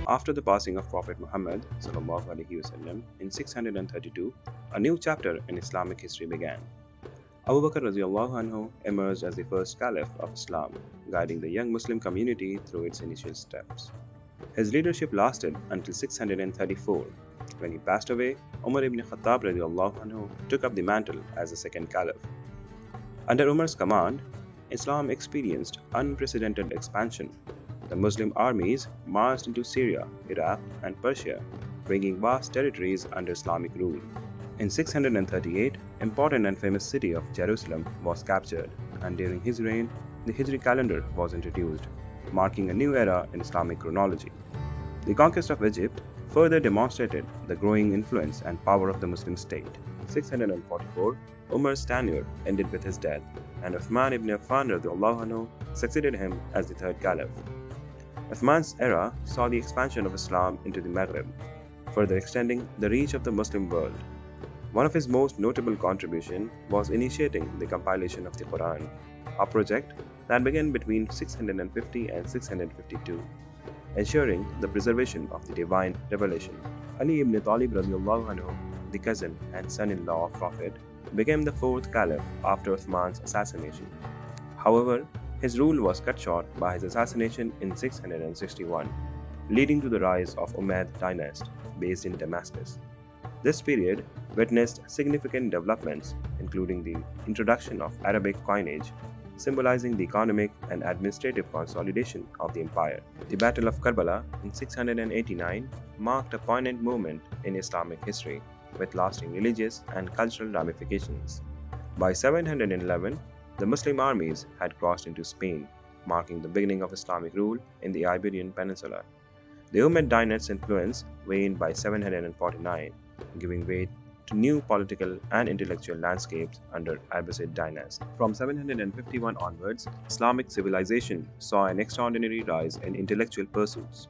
After the passing of Prophet Muhammad in 632, a new chapter in Islamic history began. Abu Bakr anhu emerged as the first caliph of Islam, guiding the young Muslim community through its initial steps. His leadership lasted until 634. When he passed away, Umar ibn Khattab anhu took up the mantle as the second caliph. Under Umar's command, Islam experienced unprecedented expansion. The Muslim armies marched into Syria, Iraq, and Persia, bringing vast territories under Islamic rule. In 638, important and famous city of Jerusalem was captured, and during his reign, the Hijri calendar was introduced, marking a new era in Islamic chronology. The conquest of Egypt further demonstrated the growing influence and power of the Muslim state. In 644, Umar's tenure ended with his death, and Uthman ibn Affan anhu succeeded him as the third caliph. Uthman's era saw the expansion of Islam into the Maghreb, further extending the reach of the Muslim world. One of his most notable contributions was initiating the compilation of the Quran, a project that began between 650 and 652, ensuring the preservation of the divine revelation. Ali ibn Talib anhu, the cousin and son-in-law of Prophet, became the fourth caliph after Uthman's assassination. However, his rule was cut short by his assassination in 661, leading to the rise of Umayyad dynasty based in Damascus. This period witnessed significant developments, including the introduction of Arabic coinage, symbolizing the economic and administrative consolidation of the empire. The Battle of Karbala in 689 marked a poignant moment in Islamic history, with lasting religious and cultural ramifications. By 711, the Muslim armies had crossed into Spain, marking the beginning of Islamic rule in the Iberian Peninsula. The Umayyad dynasty's influence waned by 749, giving way to new political and intellectual landscapes under Abbasid dynasty. From 751 onwards, Islamic civilization saw an extraordinary rise in intellectual pursuits.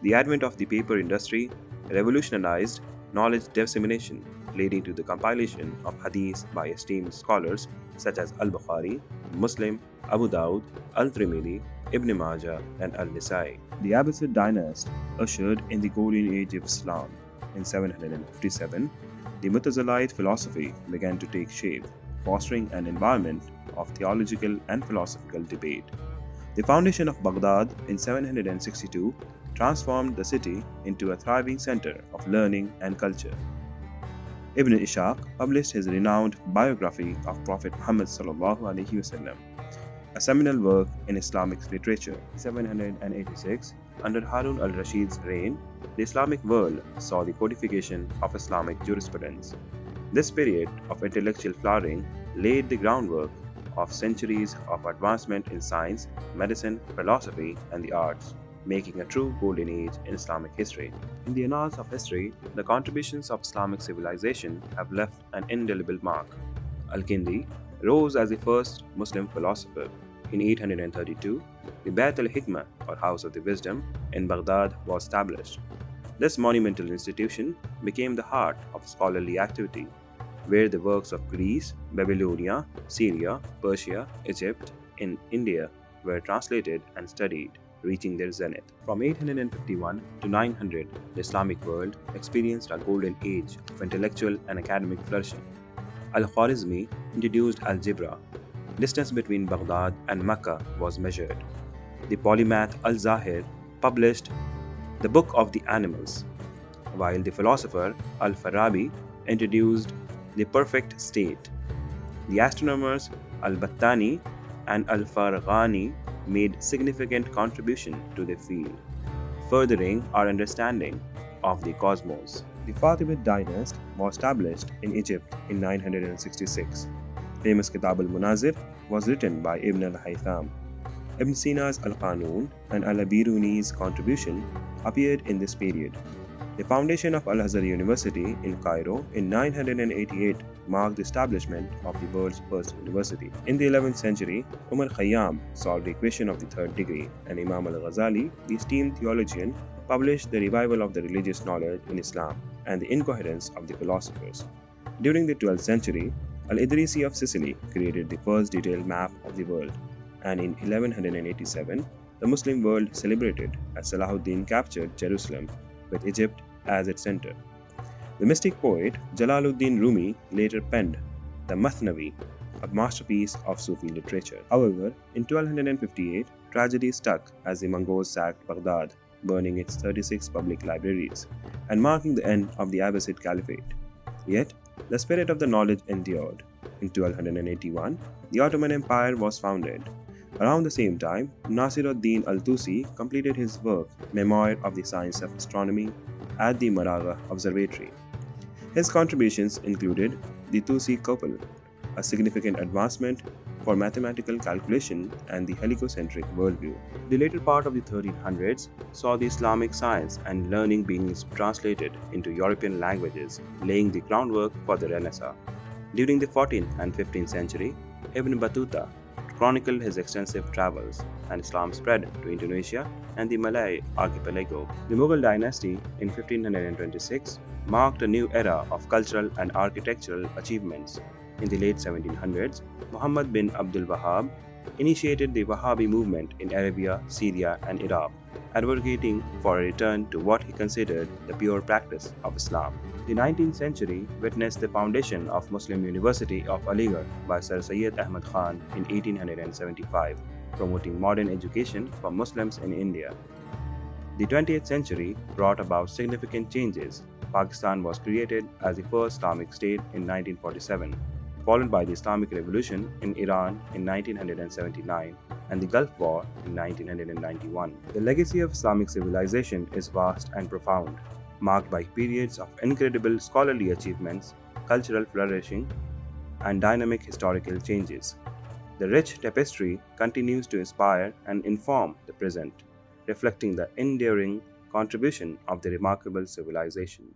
The advent of the paper industry revolutionized knowledge dissemination, leading to the compilation of hadiths by esteemed scholars such as Al-Bukhari, Muslim, Abu Dawud, Al-Tirmidhi, Ibn Majah, and Al-Nisai. The Abbasid dynasty ushered in the golden age of Islam. In 757, the Mutazilite philosophy began to take shape, fostering an environment of theological and philosophical debate. The foundation of Baghdad in 762 transformed the city into a thriving center of learning and culture. Ibn Ishaq published his renowned biography of Prophet Muhammad a seminal work in Islamic literature. In 786, under Harun al-Rashid's reign, the Islamic world saw the codification of Islamic jurisprudence. This period of intellectual flowering laid the groundwork of centuries of advancement in science, medicine, philosophy, and the arts, making a true golden age in Islamic history. In the annals of history, the contributions of Islamic civilization have left an indelible mark. Al-Kindi rose as the first Muslim philosopher. In 832, the Bayt al-Hikmah, or House of the Wisdom, in Baghdad was established. This monumental institution became the heart of scholarly activity, where the works of Greece, Babylonia, Syria, Persia, Egypt, and India were translated and studied, reaching their zenith. From 851 to 900, the Islamic world experienced a golden age of intellectual and academic flourishing. Al-Khwarizmi introduced algebra. Distance between Baghdad and Mecca was measured. The polymath Al-Zahir published the Book of the Animals, while the philosopher Al-Farabi introduced the perfect state. The astronomers Al-Battani and Al-Farghani made significant contribution to the field, furthering our understanding of the cosmos. The Fatimid dynasty was established in Egypt in 966. Famous Kitab al-Munazir was written by Ibn al-Haytham. Ibn Sina's Al-Qanun and Al-Biruni's contribution appeared in this period. The foundation of Al-Azhar University in Cairo in 988 marked the establishment of the world's first university. In the 11th century, Umar Khayyam solved the equation of the third degree, and Imam al-Ghazali, the esteemed theologian, published the revival of the religious knowledge in Islam and the incoherence of the philosophers. During the 12th century, Al-Idrisi of Sicily created the first detailed map of the world. and in 1187, the Muslim world celebrated as Salahuddin captured Jerusalem with Egypt as its center. The mystic poet Jalaluddin Rumi later penned the Mathnavi, a masterpiece of Sufi literature. However, in 1258, tragedy struck as the Mongols sacked Baghdad, burning its 36 public libraries and marking the end of the Abbasid Caliphate. Yet, the spirit of the knowledge endured. In 1281, the Ottoman Empire was founded. Around the same time, Nasiruddin al-Tusi completed his work, Memoir of the Science of Astronomy, at the Maragha Observatory. His contributions included the Tusi couple, a significant advancement for mathematical calculation and the heliocentric worldview. The later part of the 1300s saw the Islamic science and learning being translated into European languages, laying the groundwork for the Renaissance. During the 14th and 15th century, Ibn Battuta chronicled his extensive travels, and Islam spread to Indonesia and the Malay archipelago. The Mughal dynasty in 1526 marked a new era of cultural and architectural achievements. In the late 1700s, Muhammad bin Abdul Wahhab initiated the Wahhabi movement in Arabia, Syria, and Iraq, advocating for a return to what he considered the pure practice of Islam. The 19th century witnessed the foundation of Muslim University of Aligarh by Sir Syed Ahmad Khan in 1875, promoting modern education for Muslims in India. The 20th century brought about significant changes. Pakistan was created as the first Islamic state in 1947, followed by the Islamic Revolution in Iran in 1979 and the Gulf War in 1991. The legacy of Islamic civilization is vast and profound, marked by periods of incredible scholarly achievements, cultural flourishing, and dynamic historical changes. The rich tapestry continues to inspire and inform the present, reflecting the enduring contribution of the remarkable civilization.